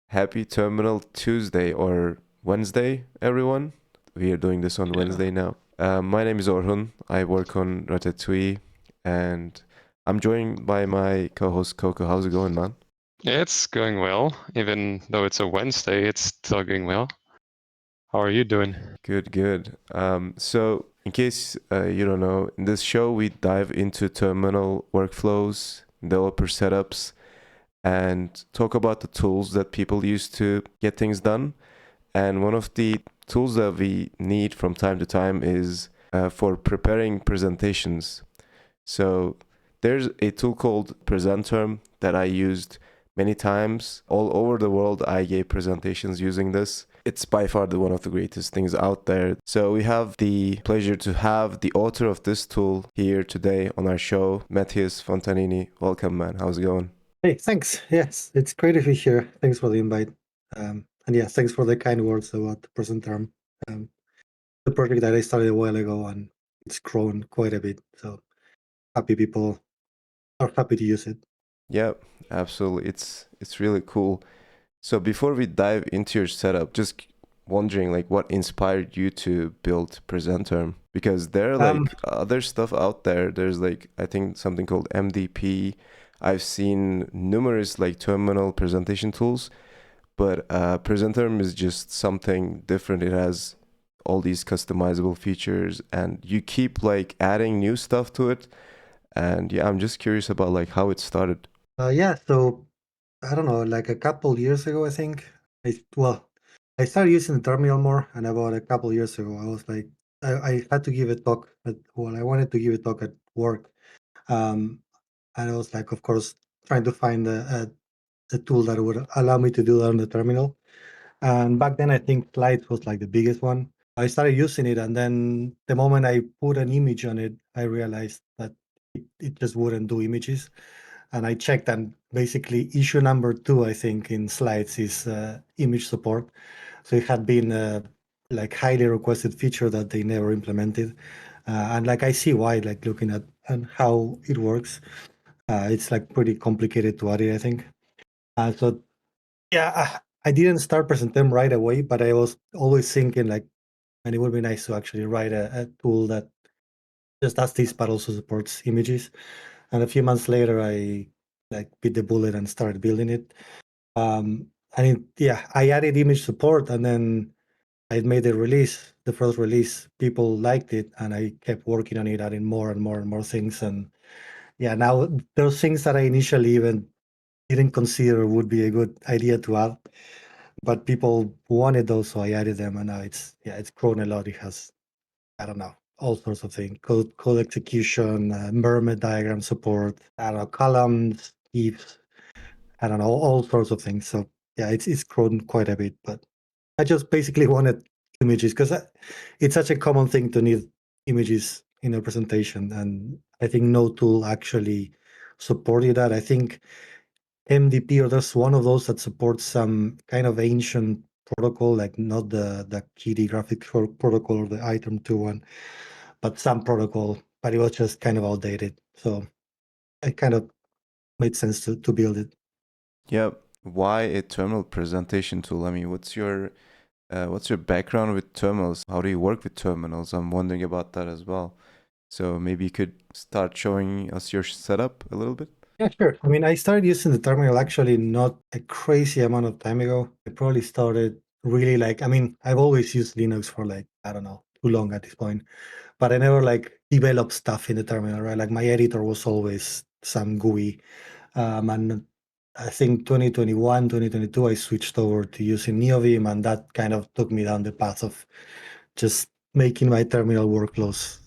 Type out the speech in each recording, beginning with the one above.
Happy Terminal Tuesday or Wednesday, everyone. We are doing this on Yeah, Wednesday now. My name is Orhun. I work on Ratatouille, and I'm joined by my co-host Coco. How's it going, man? it's going well. Even though it's a Wednesday, it's still going well. How are you doing? Good, good. So, in case you don't know, in this show we dive into terminal workflows, developer setups, and talk about the tools that people use to get things done. And one of the tools that we need from time to time is for preparing presentations. So there's a tool called Presenterm that I used many times. All over the world, I gave presentations using this. It's by far one of the greatest things out there. So we have the pleasure to have the author of this tool here today on our show, Matias Fontanini. Welcome, man. How's it going? Hey, thanks. Yes, it's great to be here. Thanks for the invite. And yeah, thanks for the kind words about the Presenterm. The project that I started a while ago, and it's grown quite a bit. So happy people are happy to use it. Yeah, absolutely. It's really cool. So before we dive into your setup, just wondering like what inspired you to build Presenterm? Because there are Um, like other stuff out there. There's like I think something called MDP. I've seen numerous like terminal presentation tools, but Presenterm is just something different. It has all these customizable features and you keep like adding new stuff to it. And yeah, I'm just curious about like how it started. yeah, so I don't know, like a couple years ago, I think. I started using the terminal more, and about a couple years ago, I was like, I had to give a talk I wanted to give a talk at work. Um, and I was like, of course, trying to find a tool that would allow me to do that on the terminal. And back then, I think Slides was like the biggest one. I started using it, and then the moment I put an image on it, I realized that it just wouldn't do images. And I checked, and basically, issue number 2, I think, in Slides is image support. So it had been a like highly requested feature that they never implemented. And like I see why, like looking at and how it works, it's like pretty complicated to add it, I think. So yeah, I didn't start Presentem right away, but I was always thinking like, and it would be nice to actually write a tool that just does this, but also supports images. And a few months later, I like bit the bullet and started building it. Yeah, I added image support, and then I made the release, the first release. People liked it, and I kept working on it, adding more and more and more things. And yeah, now those things that I initially even didn't consider would be a good idea to add, but people wanted those, so I added them, and now it's grown a lot. It has, I don't know, all sorts of things: code execution, mermaid diagram support, I don't know, columns, ifs, I don't know, all sorts of things. So yeah, it's grown quite a bit. But I just basically wanted images because it's such a common thing to need images in a presentation, and I think no tool actually supported that. I think MDP, or there's one of those that supports some kind of ancient protocol, like not the KDE graphic protocol or the item 2 one, but some protocol, but it was just kind of outdated. So it kind of made sense to build it. Yeah, why a terminal presentation tool? I mean, what's your background with terminals? How do you work with terminals? I'm wondering about that as well. So maybe you could start showing us your setup a little bit. Yeah, sure. I mean, I started using the terminal actually not a crazy amount of time ago. I probably started really like, I mean, I've always used Linux for like, I don't know, too long at this point, but I never like developed stuff in the terminal, right? Like my editor was always some GUI. And I think 2021, 2022, I switched over to using Neovim, and that kind of took me down the path of just making my terminal workflows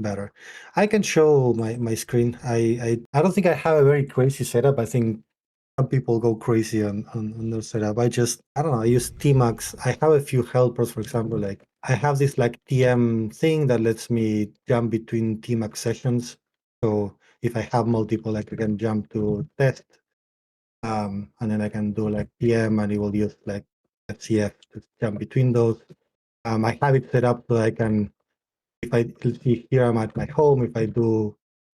better. I can show my screen. I don't think I have a very crazy setup. I think some people go crazy on their setup. I don't know, I use Tmax. I have a few helpers, for example, like I have this like TM thing that lets me jump between Tmax sessions. So if I have multiple, like I can jump to test, and then I can do like TM, and it will use like FCF to jump between those. I have it set up so I can, if I see here I'm at my home, if I do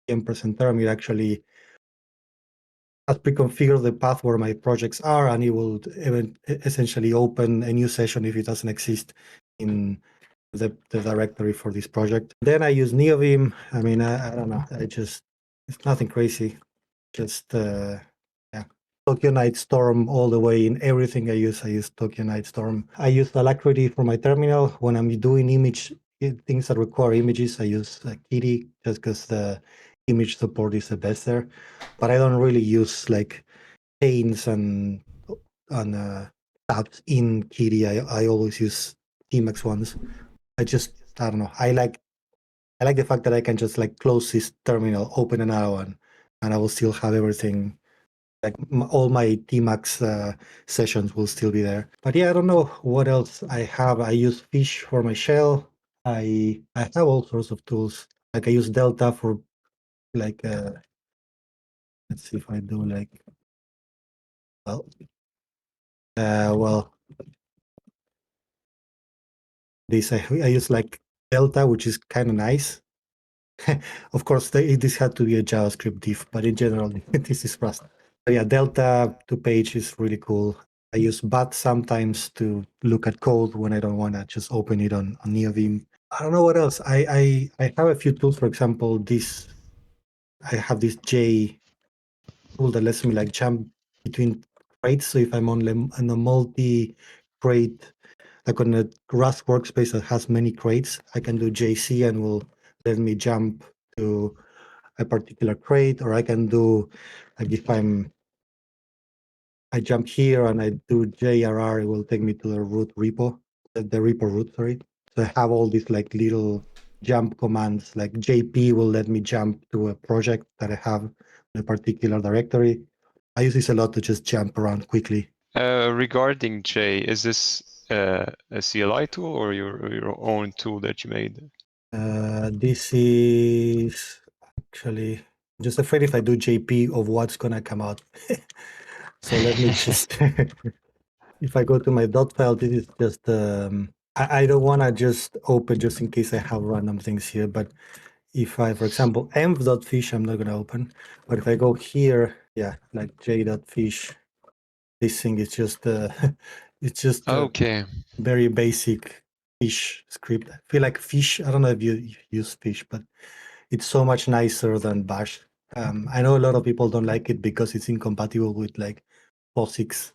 TM Presenterm, it actually has pre-configured the path where my projects are, and it will essentially open a new session if it doesn't exist in the directory for this project. Then I use Neovim. I mean, I don't know. It's nothing crazy. Just Tokyo Night Storm all the way in everything I use Tokyo Night Storm. I use Alacrity for my terminal. When I'm doing things that require images, I use Kitty just because the image support is the best there. But I don't really use like panes and tabs in Kitty. I always use Tmax ones. I don't know. I like the fact that I can just like close this terminal, open another one, and I will still have everything. Like all my Tmax sessions will still be there. But yeah, I don't know what else I have. I use Fish for my shell. I have all sorts of tools. Like I use Delta for like let's see if I do like well this I use like Delta, which is kind of nice. Of course, this had to be a JavaScript diff, but in general, this is Rust. But yeah, Delta to page is really cool. I use BAT sometimes to look at code when I don't want to just open it on Neovim. I don't know what else. I have a few tools. For example, I have this J tool that lets me like jump between crates. So if I'm on a multi-crate, like on a Rust workspace that has many crates, I can do JC and will let me jump to a particular crate, or I can do like if I jump here and I do JRR, it will take me to the root repo, the repo root, sorry. So I have all these like little jump commands, like JP will let me jump to a project that I have in a particular directory. I use this a lot to just jump around quickly. Regarding J, is this a CLI tool or your own tool that you made? This is actually just afraid if I do JP of what's gonna come out. So let me just, if I go to my dot file, this is just, I don't want to just open just in case I have random things here. But if I, for example, env.fish, I'm not going to open. But if I go here, yeah, like j.fish, this thing is just, it's just Okay. very basic fish script. I feel like fish, I don't know if you use fish, but it's so much nicer than bash. I know a lot of people don't like it because it's incompatible with like POSIX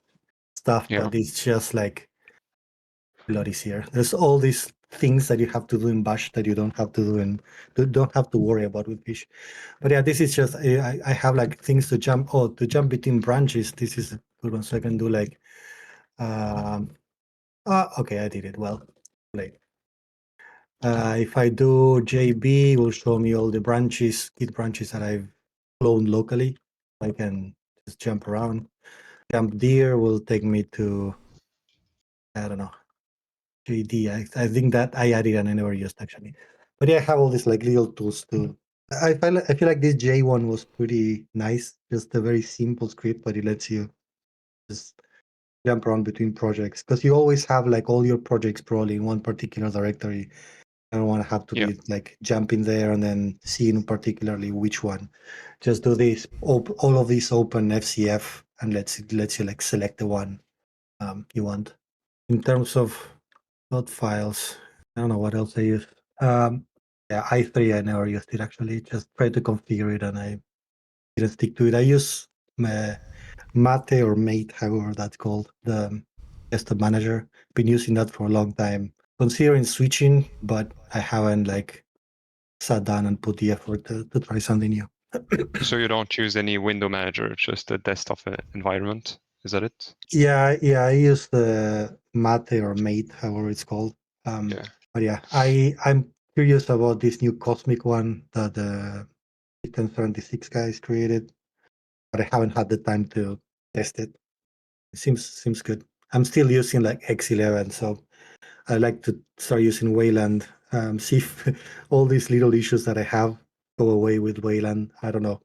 stuff, Yeah. but it's just like a lot easier. There's all these things that you have to do in bash that you don't have to do and don't have to worry about with fish. But yeah, this is just I have like things to jump between branches. This is a good one. So I can do like okay, I did it well. Like if I do JB, it will show me all the branches, Git branches that I've cloned locally. I can just jump around. Jump deer will take me to, I don't know, JD. I think that I added and I never used actually. But yeah, I have all these like little tools too. I feel like this J one was pretty nice. Just a very simple script, but it lets you just jump around between projects because you always have like all your projects probably in one particular directory. I don't want to have to be like jumping there and then seeing particularly which one. Just do this, all of these open FCF and lets you like select the one you want. In terms of not files, I don't know what else I use. Yeah, i3 I never used it actually. Just try to configure it and I didn't stick to it. I use Mate or Mate, however that's called, the desktop manager. Been using that for a long time. Considering switching, but I haven't like sat down and put the effort to try something new. So you don't use any window manager, just a desktop environment? Is that it? Yeah, I use the Mate or Mate, however it's called. But yeah, I'm curious about this new Cosmic one that the 1076 guys created, but I haven't had the time to test it. It seems good. I'm still using like X11, so I like to start using Wayland. See if all these little issues that I have go away with Wayland. I don't know.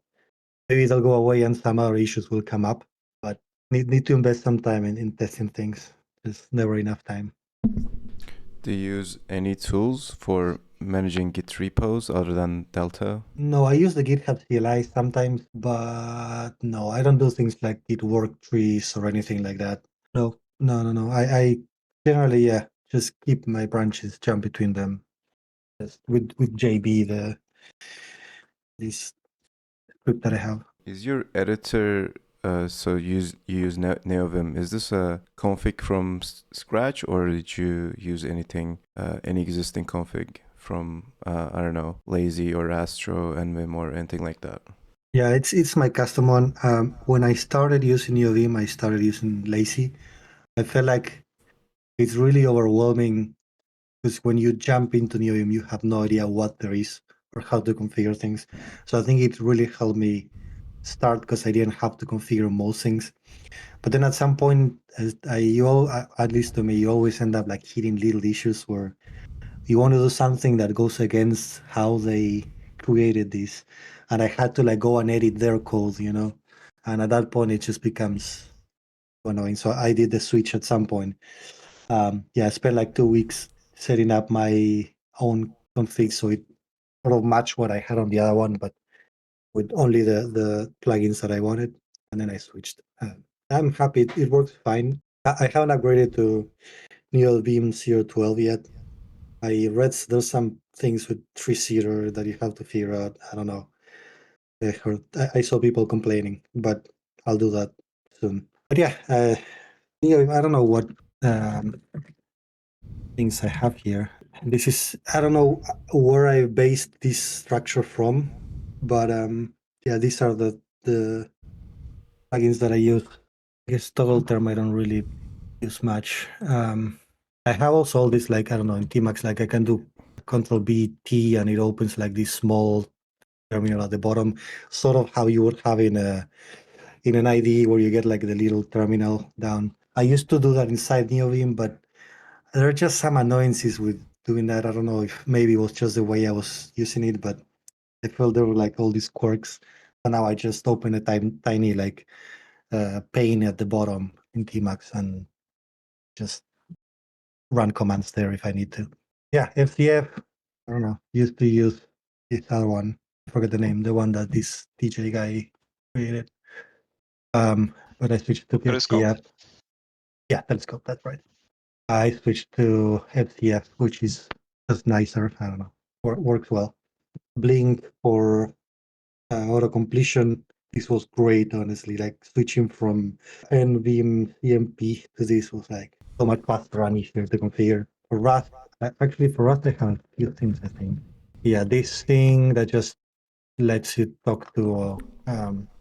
Maybe they'll go away and some other issues will come up, but need to invest some time in testing things. There's never enough time. Do you use any tools for managing Git repos other than Delta? No, I use the GitHub CLI sometimes, but no, I don't do things like Git work trees or anything like that. No. I generally, yeah, just keep my branches, jump between them. Just with JB, this script that I have. Is your editor, so you use Neovim, is this a config from scratch, or did you use anything, any existing config from, I don't know, Lazy or Astro, NVim, or anything like that? Yeah, it's my custom one. When I started using Neovim, I started using Lazy. I felt like it's really overwhelming because when you jump into Neovim, you have no idea what there is or how to configure things. So I think it really helped me start because I didn't have to configure most things. But then at some point, at least to me, you always end up like hitting little issues where you want to do something that goes against how they created this, and I had to like go and edit their code, and at that point it just becomes annoying. So I did the switch at some point. Yeah, I spent like 2 weeks setting up my own config so it sort of matched what I had on the other one, but with only the plugins that I wanted, and then I switched. I'm happy; it works fine. I haven't upgraded to Neovim 012 yet. I read there's some things with 3-seater that you have to figure out. I don't know. I saw people complaining, but I'll do that soon. But yeah, I don't know what things I have here. This is, I don't know where I based this structure from, but yeah, these are the plugins that I use. I guess toggle term I don't really use much. I have also all this, like, I don't know, in Tmax, like I can do Control B T and it opens like this small terminal at the bottom, sort of how you would have in an IDE where you get like the little terminal down. I used to do that inside Neovim, but there are just some annoyances with doing that. I don't know if maybe it was just the way I was using it, but I felt there were like all these quirks. So now I just open a tiny like pane at the bottom in Tmax and just run commands there if I need to. Yeah, FCF, I don't know, used to use this other one. I forget the name, the one that this DJ guy created. But I switched to Telescope? FCF. Yeah, Telescope, that's right. I switched to FCF, which is just nicer. I don't know, works well. Blink for auto completion. This was great, honestly. Like switching from NVIM EMP to this was like so much faster and easier to configure. For Rust, actually for Rust, I have a few things, I think. Yeah, this thing that just lets you talk to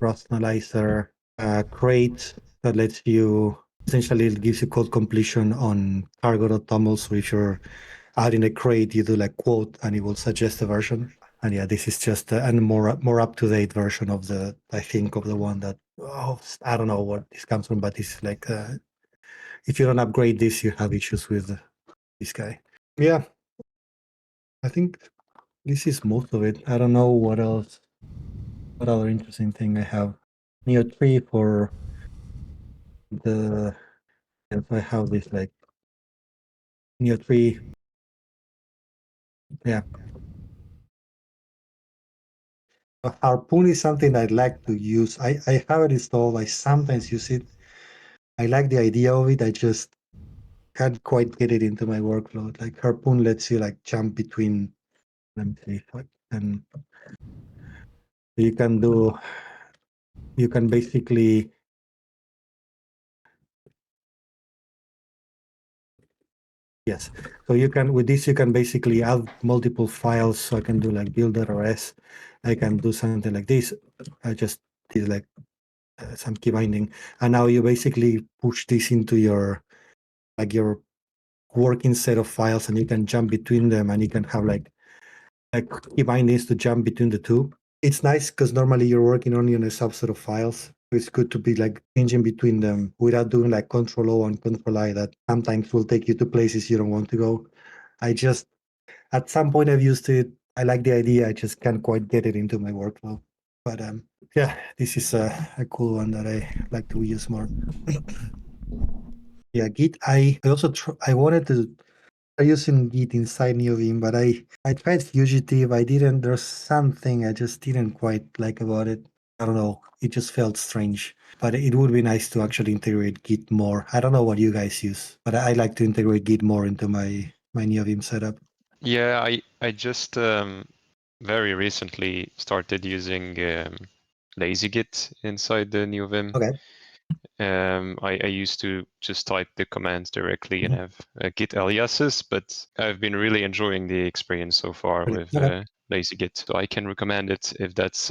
Rust Analyzer, Crate that lets you, essentially it gives you code completion on cargo.toml. So if you're adding a crate, you do like quote and it will suggest a version. And yeah, this is just a more up-to-date version of I think of the one that, I don't know what this comes from, but it's like, if you don't upgrade this, you have issues with this guy. Yeah, I think this is most of it. I don't know what else, what other interesting thing I have. Neo 3 for and so I have this like Neo 3. Yeah. Harpoon is something I'd like to use. I have it installed. I sometimes use it. I like the idea of it. I just can't quite get it into my workflow. Like Harpoon lets you like jump between. Let me see if I can. You can basically. Yes. So you can, with this, you can basically add multiple files. So I can do like build.rs. I can do something like this. I just did like some key binding. And now you basically push this into your working set of files and you can jump between them and you can have like key bindings to jump between the two. It's nice because normally you're working only on a subset of files. It's good to be like changing between them without doing like Control O and Control I that sometimes will take you to places you don't want to go. At some point I've used it. I like the idea. I just can't quite get it into my workflow. But yeah, this is a cool one that I like to use more. Yeah, Git. I also I wanted to using Git inside Neovim, but I tried Fugitive. There's something I just didn't quite like about it. I don't know. It just felt strange. But it would be nice to actually integrate Git more. I don't know what you guys use, but I like to integrate Git more into my Neovim setup. Yeah, I just very recently started using LazyGit inside the Neovim. Okay. I used to just type the commands directly and Mhm. have Git aliases, but I've been really enjoying the experience so far Really? with Okay. LazyGit. So I can recommend it if that's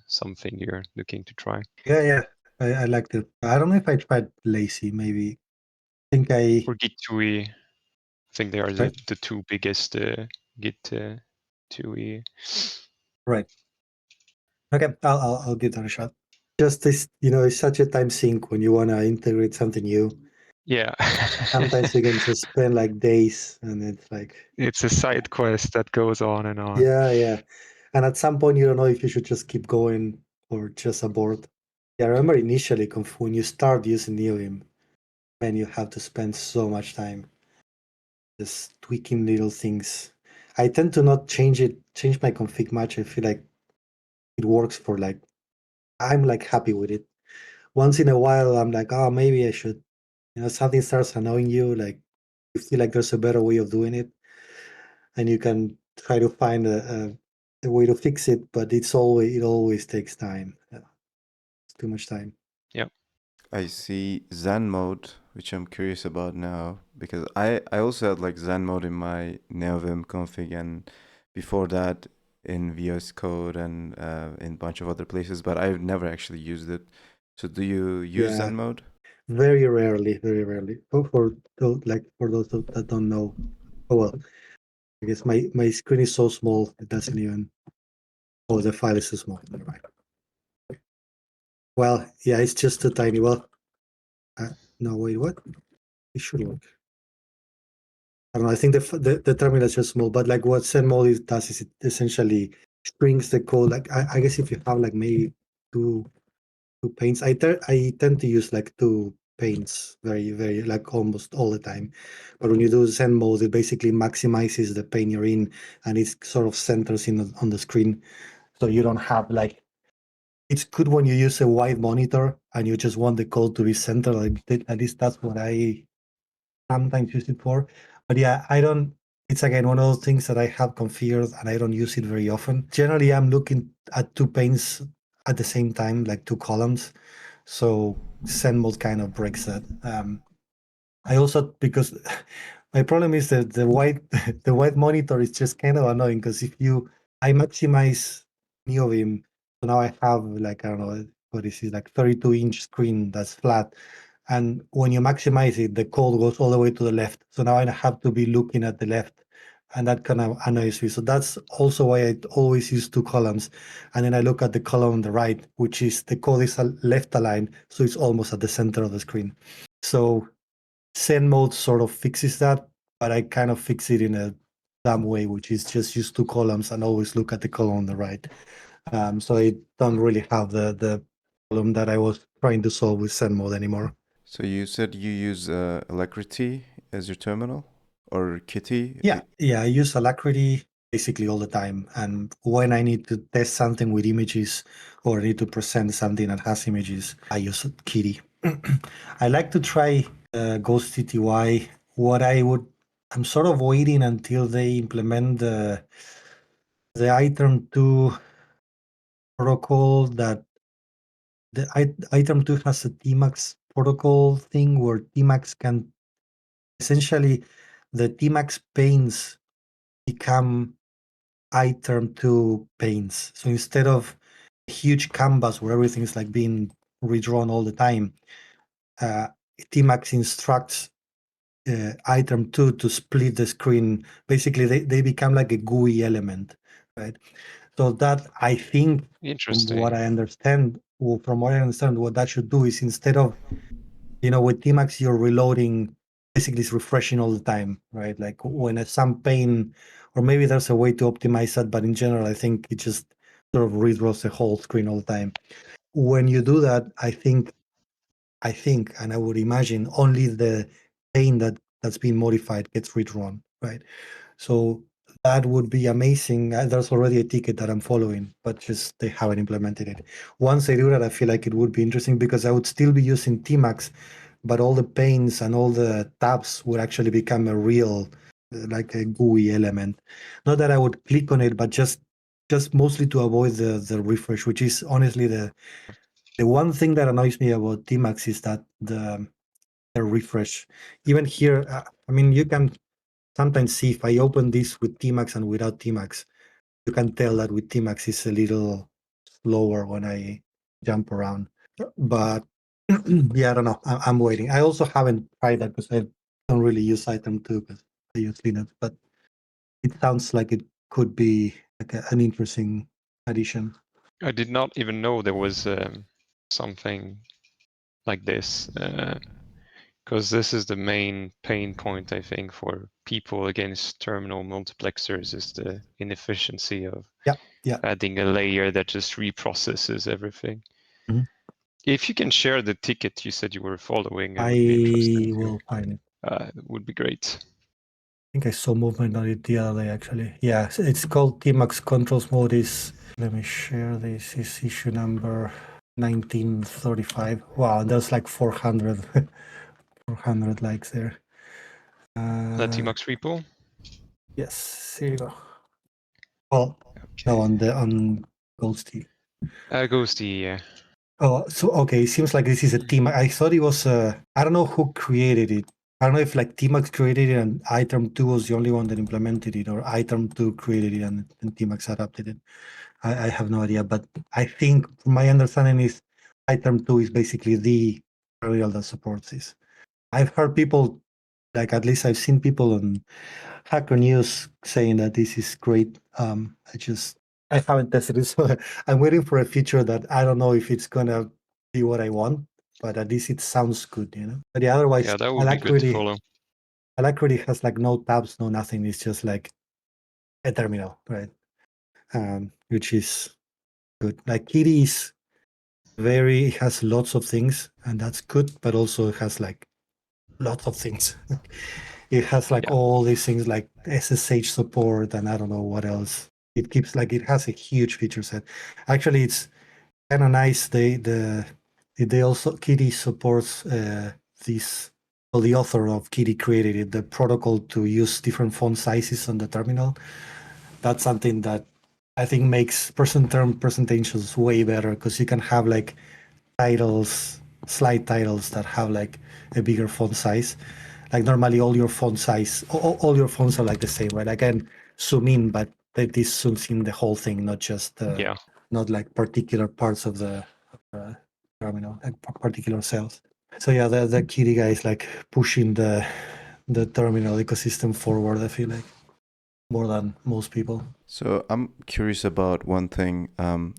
something you're looking to try. Yeah. I like to. I don't know if I tried Lazy. Maybe. I think I. Or Git TUI. I think they are Right. the two biggest Git TUI. Right. Okay. I'll give that a shot. Just this, it's such a time sink when you want to integrate something new. Yeah. Sometimes you can just spend like days, and it's like. It's a side quest that goes on and on. Yeah. And at some point, you don't know if you should just keep going or just abort. Yeah, I remember initially when you start using Neovim, and you have to spend so much time just tweaking little things. I tend to not change my config much. I feel like it works for like, I'm like happy with it. Once in a while, I'm like, oh, maybe I should, something starts annoying you, like you feel like there's a better way of doing it, and you can try to find a way to fix it, but it always takes time. Yeah, it's too much time. Yep. I see Zen mode, which I'm curious about now because I also had like Zen mode in my Neovim config and before that in VS Code and in a bunch of other places, but I've never actually used it. So do you use Yeah, Zen mode? very rarely, very rarely. For those that don't know, oh well, I guess my screen is so small it doesn't even. Oh, the file is too small. Never mind. Well, yeah, it's just too tiny. Well, no, wait, what? It should work. I don't know. I think the terminal is just small, but like what send mode does is it essentially strings the code. Like I guess if you have like maybe two panes, I tend to use like two panes very like almost all the time. But when you do send mode, it basically maximizes the pane you're in, and it sort of centers in on the screen, so you don't have like. It's good when you use a wide monitor and you just want the code to be centered. Like at least that's what I sometimes use it for. But yeah, I don't. It's again one of those things that I have configured and I don't use it very often. Generally, I'm looking at two panes at the same time, like two columns. So send mode kind of breaks that. I also because my problem is that the white the white monitor is just kind of annoying because I maximize Neovim, so now I have like I don't know what is it like 32-inch screen that's flat, and when you maximize it, the code goes all the way to the left. So now I have to be looking at the left, and that kind of annoys me. So that's also why I always use two columns, and then I look at the column on the right, which is the code is left aligned, so it's almost at the center of the screen. So Zen mode sort of fixes that, but I kind of fix it in a dumb way, which is just use two columns and always look at the column on the right. So I don't really have the problem that I was trying to solve with Zen mode anymore. So you said you use Alacrity as your terminal or Kitty? Yeah, I use Alacrity basically all the time. And when I need to test something with images or need to present something that has images, I use Kitty. I like to try Ghost TTY. I'm sort of waiting until they implement the item 2 protocol that item 2 has a Tmax protocol thing where Tmax can essentially the Tmax panes become item 2 panes. So instead of a huge canvas where everything is like being redrawn all the time, Tmax instructs item 2 to split the screen. Basically, they become like a GUI element, right? So that I think, from what Interesting. I understand, what that should do is instead of, with Tmax, you're reloading, basically it's refreshing all the time, right? Like when some pane, or maybe there's a way to optimize that, but in general, I think it just sort of redraws the whole screen all the time. When you do that, I think, and I would imagine only the pane that's been modified gets redrawn. right? So that would be amazing. There's already a ticket that I'm following, but just they haven't implemented it. Once they do that, I feel like it would be interesting because I would still be using Tmax, but all the panes and all the tabs would actually become a real, like a GUI element. Not that I would click on it, but just mostly to avoid the refresh, which is honestly the one thing that annoys me about Tmax is that the refresh. Even here, I mean, you can sometimes see if I open this with Tmax and without Tmax, you can tell that with Tmax it's a little slower when I jump around. But yeah, I don't know. I'm waiting. I also haven't tried that because I don't really use item 2 because I use Linux, but it sounds like it could be like an interesting addition. I did not even know there was something like this, because this is the main pain point, I think, for people against terminal multiplexers is the inefficiency of adding a layer that just reprocesses everything. Mhm. If you can share the ticket you said you were following, it would be interesting. I will find it. It would be great. I think I saw movement on it the other day, actually. Yeah, it's called Tmax Controls Modis. Let me share this. Is issue number 1935. Wow, there's like 400, 400 likes there. The Tmax repo? Yes, here you go. Well, okay. no, on Ghosty. Ghosty, yeah. Oh, so okay, it seems like this is a team. I thought it was I don't know who created it. I don't know if like Tmax created it and item 2 was the only one that implemented it, or item 2 created it and Tmax adapted it. I have no idea, but I think my understanding is item 2 is basically the tutorial that supports this. I've heard people, like at least I've seen people on Hacker News saying that this is great. I haven't tested it, so I'm waiting for a feature that I don't know if it's gonna be what I want, but at least it sounds good, you know. But yeah, otherwise, Yeah, that would be good to follow. Alacrity has like no tabs, no nothing. It's just like a terminal, right? Which is good. Like Kitty is it has lots of things, and that's good, but also it has like lots of things. It has like all these things like SSH support and I don't know what else. It keeps like it has a huge feature set. Actually, it's kind of nice. They also Kitty supports this. Well, the author of Kitty created it, the protocol to use different font sizes on the terminal. That's something that I think makes Presenterm presentations way better because you can have like titles, slide titles that have like a bigger font size. Like normally all your font size, all your fonts are like the same, right? I can zoom in, but this zooms in the whole thing, not just not like particular parts of the terminal, like particular cells. So yeah, the Kitty guy is like pushing the terminal ecosystem forward, I feel like, more than most people. So I'm curious about one thing.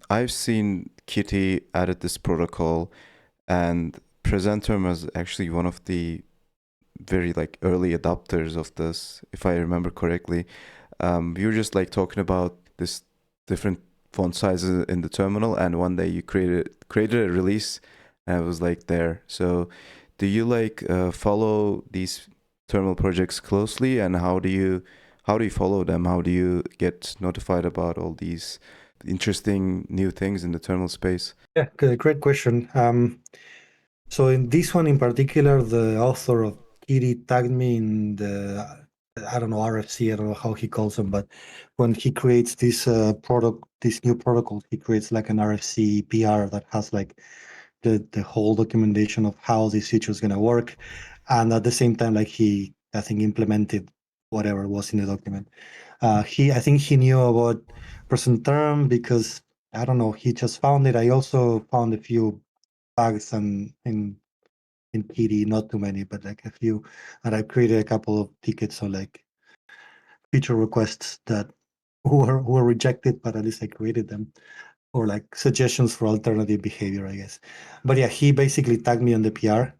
I've seen Kitty added this protocol, and Presenterm was actually one of the very like early adopters of this, if I remember correctly. We were just like talking about this different font sizes in the terminal, and one day you created a release, and it was like there. So, do you like follow these terminal projects closely, and how do you follow them? How do you get notified about all these interesting new things in the terminal space? Yeah, great question. So in this one in particular, the author of Kitty tagged me in the, I don't know, RFC, I don't know how he calls them, but when he creates this this new protocol, he creates like an RFC PR that has like the whole documentation of how this feature is going to work. And at the same time, like he, I think, implemented whatever was in the document. I think he knew about Presenterm because, I don't know, he just found it. I also found a few bugs in Kitty, not too many, but like a few. And I created a couple of tickets on like feature requests that were rejected, but at least I created them, or like suggestions for alternative behavior, I guess. But yeah, he basically tagged me on the PR.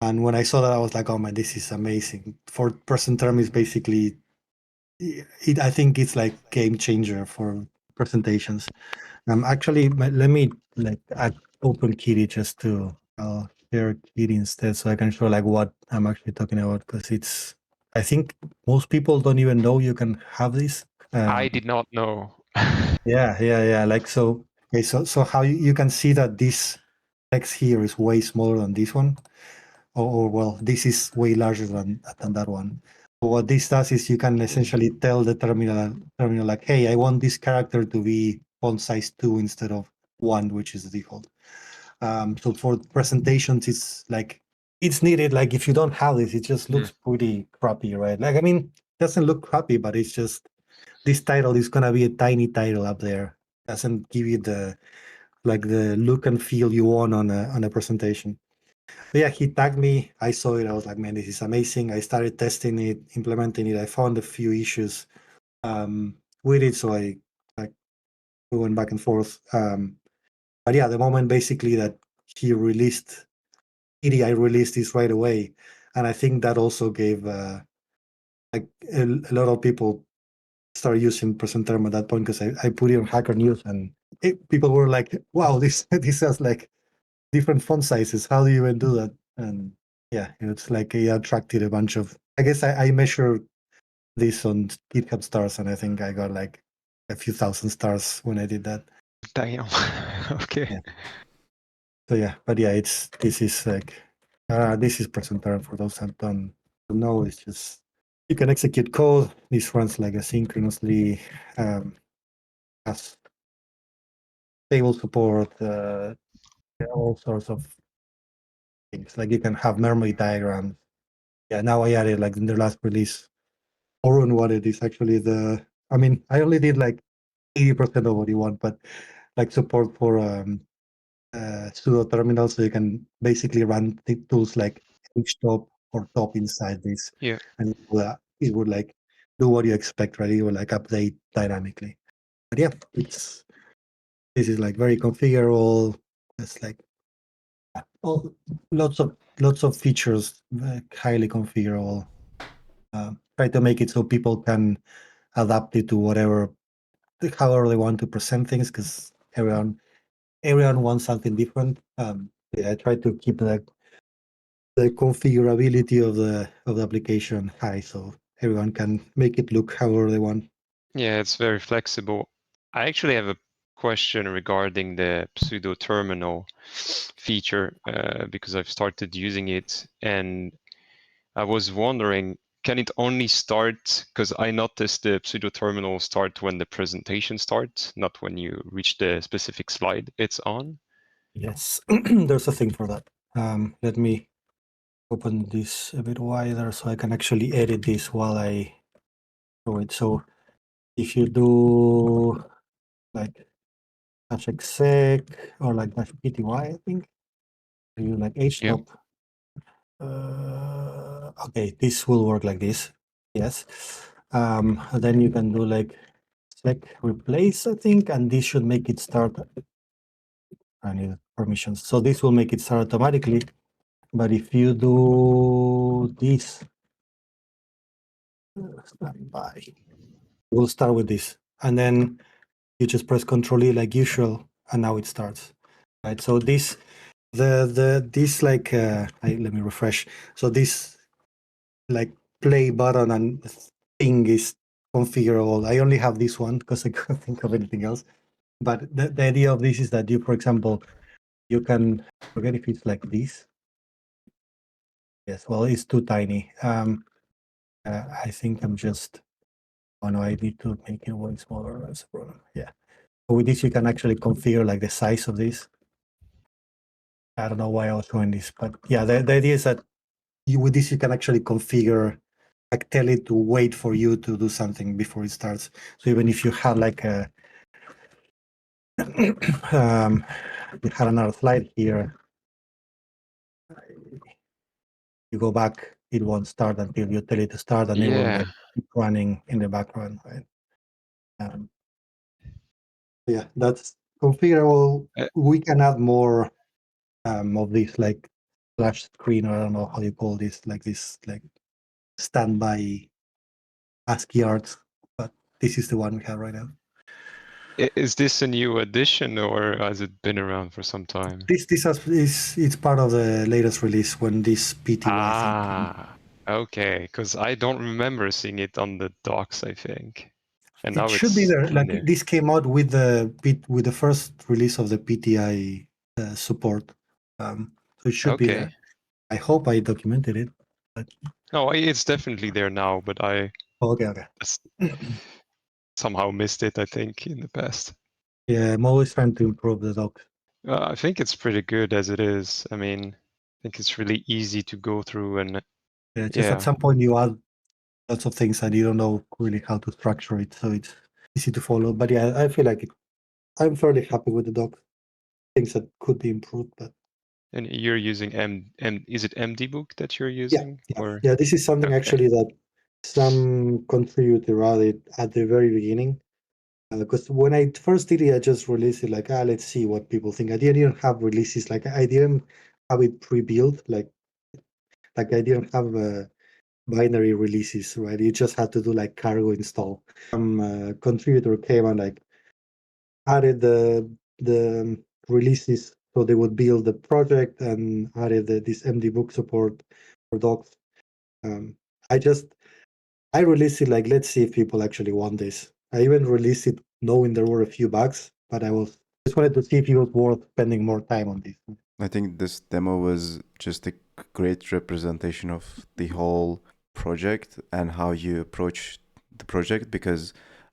And when I saw that, I was like, oh man, this is amazing. For Presenterm is basically, I think it's like game changer for presentations. Actually, let me like open Kitty just to share Kitty instead, so I can show like what I'm actually talking about because it's I think most people don't even know you can have this. I did not know. Yeah. Like so. Okay, so how you can see that this text here is way smaller than this one, or well, this is way larger than that one. So what this does is you can essentially tell the terminal like, hey, I want this character to be font size 2 instead of 1, which is the default. So for presentations, it's like it's needed. Like if you don't have this, it just looks pretty crappy, right? Like I mean, it doesn't look crappy, but it's just this title is gonna be a tiny title up there. Doesn't give you the look and feel you want on a presentation. But yeah, he tagged me. I saw it. I was like, man, this is amazing. I started testing it, implementing it. I found a few issues with it, so I like we went back and forth. But yeah, the moment basically that he released EDI released this right away, and I think that also gave like a lot of people started using Presenterm at that point because I put it on Hacker News and people were like, "Wow, this this has like different font sizes. How do you even do that?" And yeah, it's like it attracted a bunch of. I guess I measured this on GitHub stars, and I think I got like a few thousand stars when I did that. Damn. Okay. Yeah. So yeah, but yeah, this is like this is Presenterm for those that don't know. It's just you can execute code. This runs like asynchronously. Has table support, all sorts of things. Like you can have memory diagrams. Yeah, now I added like in the last release. Orun wanted is actually the. I mean, I only did like 80% of what you want, but like support for pseudo terminal, so you can basically run tools like htop or top inside this, Yeah. and it would like do what you expect, right? It will like update dynamically. But yeah, this is like very configurable. It's like lots of features, highly configurable. Try to make it so people can adapt it to however they want to present things, because everyone wants something different. Yeah, I try to keep the configurability of the application high, so everyone can make it look however they want. Yeah, it's very flexible. I actually have a question regarding the pseudo terminal feature because I've started using it, and I was wondering, can it only start, because I noticed the pseudo terminal start when the presentation starts, not when you reach the specific slide it's on? Yes, there's a thing for that. Let me open this a bit wider so I can actually edit this while I show it. So if you do like -exec or like -pty, I think you like htop. Okay, this will work like this. Yes. Then you can do like sec replace, I think, and this should make it start. I need permissions. So this will make it start automatically. But if you do this, standby, we'll start with this, and then you just press Ctrl E like usual, and now it starts. Right. So this this like let me refresh. So this like play button and thing is configurable. I only have this one because I couldn't think of anything else. But the idea of this is that you, for example, you can forget if it's like this. Yes, well, it's too tiny. I think I'm just. Oh no, I need to make it way smaller. That's a problem. Yeah. So with this, you can actually configure like the size of this. I don't know why I was showing this, but yeah, the idea is that with this you can actually configure, like tell it to wait for you to do something before it starts. So even if you have like a you had another slide here, you go back, it won't start until you tell it to start, and it will Yeah. like keep running in the background, right? Yeah, that's configurable. We can add more of this like splash screen, or I don't know how you call this, like standby ASCII art, but this is the one we have right now. Is this a new addition, or has it been around for some time? It's part of the latest release when this PTY thing. Ah, Okay, because I don't remember seeing it on the docs, I think. And It now should be it's there. in Like there. this came out with the first release of the PTI support, so it should be Okay. there. I hope I documented it. But... No, it's definitely there now, but I Okay. somehow missed it, I think, in the past. Yeah, I'm always trying to improve the doc. I think it's pretty good as it is. I mean, I think it's really easy to go through and Yeah, just at some point you add lots of things and you don't know really how to structure it, so it's easy to follow. But yeah, I feel like I'm fairly happy with the doc. Things that could be improved, but And you're using is it MDBook that you're using? yeah. This is something Okay. actually that some contributor added at the very beginning. Because when I first did it, I just released it like, let's see what people think. I didn't have releases, like I didn't have it pre-built, like I didn't have binary releases, right? You just had to do like cargo install. Some contributor came and like added the releases so they would build the project and added this MD book support for docs. I released it like, let's see if people actually want this. I even released it knowing there were a few bugs, but I just wanted to see if it was worth spending more time on this. I think this demo was just a great representation of the whole project and how you approach the project, because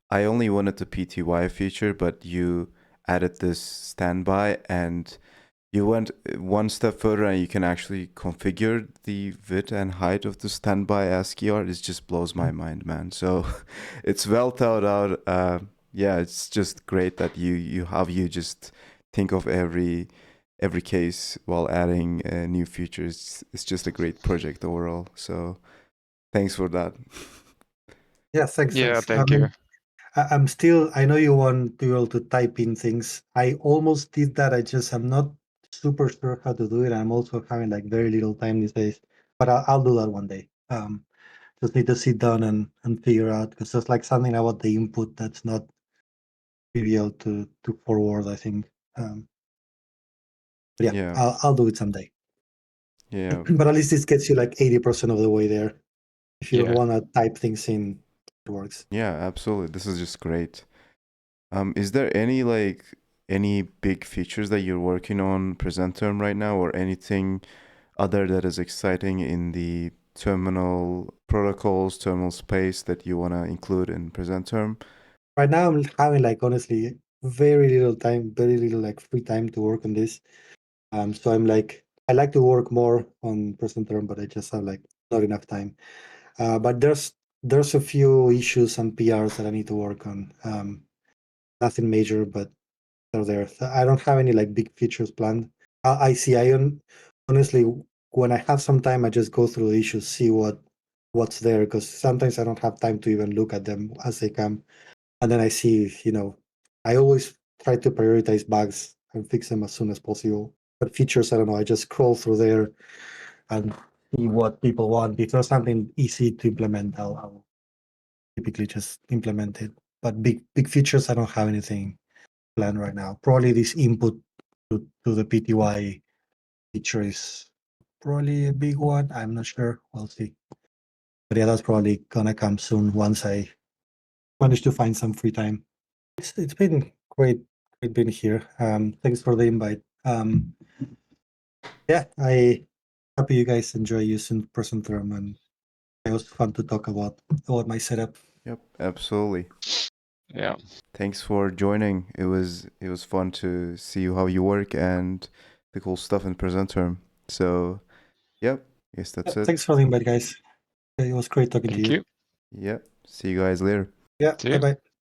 I only wanted the PTY feature, but you added this standby and you went one step further and you can actually configure the width and height of the standby ASCII art. It just blows my mind, man. So it's well thought out. Yeah, it's just great that you just think of every case while adding new features. It's just a great project overall. So thanks for that. Yeah, thanks. Yeah, Thanks. thank you. I'm still, I know you want to be able to type in things. I almost did that. I'm not super sure how to do it. I'm also having like very little time these days, but I'll do that one day. Just need to sit down and figure out, because there's like something about the input that's not trivial to forward, I think. But yeah, I'll do it someday. Yeah. But at least this gets you like 80% of the way there. If you don't Yeah. want to type things in, it works. Yeah, absolutely. This is just great. Is there any big features that you're working on Presenterm right now, or anything other that is exciting in the terminal protocols, terminal space that you want to include in Presenterm? Right now, I'm having like honestly very little time, very little like free time to work on this. So I'm like, I like to work more on Presenterm, but I just have like not enough time. But there's a few issues and PRs that I need to work on. Nothing major, but they're there. So I don't have any like big features planned. I see. Honestly, when I have some time, I just go through the issues, see what's there, because sometimes I don't have time to even look at them as they come. And then I see, I always try to prioritize bugs and fix them as soon as possible. But features, I don't know, I just scroll through there and see what people want. If there's something easy to implement, I'll typically just implement it. But big features, I don't have anything planned right now. Probably this input to the PTY feature is probably a big one. I'm not sure. We'll see. But yeah, that's probably gonna come soon once I manage to find some free time. It's been great being here. Thanks for the invite. Yeah, I happy you guys enjoy using Presenterm, and it was fun to talk about my setup. Yep, absolutely. Yeah. Thanks for joining. It was fun to see how you work and the cool stuff in Presenterm. So, yep, I guess that's it. Thanks for the invite, guys. It was great talking to you. Thank you. Yep. See you guys later. Yeah, See you. bye-bye.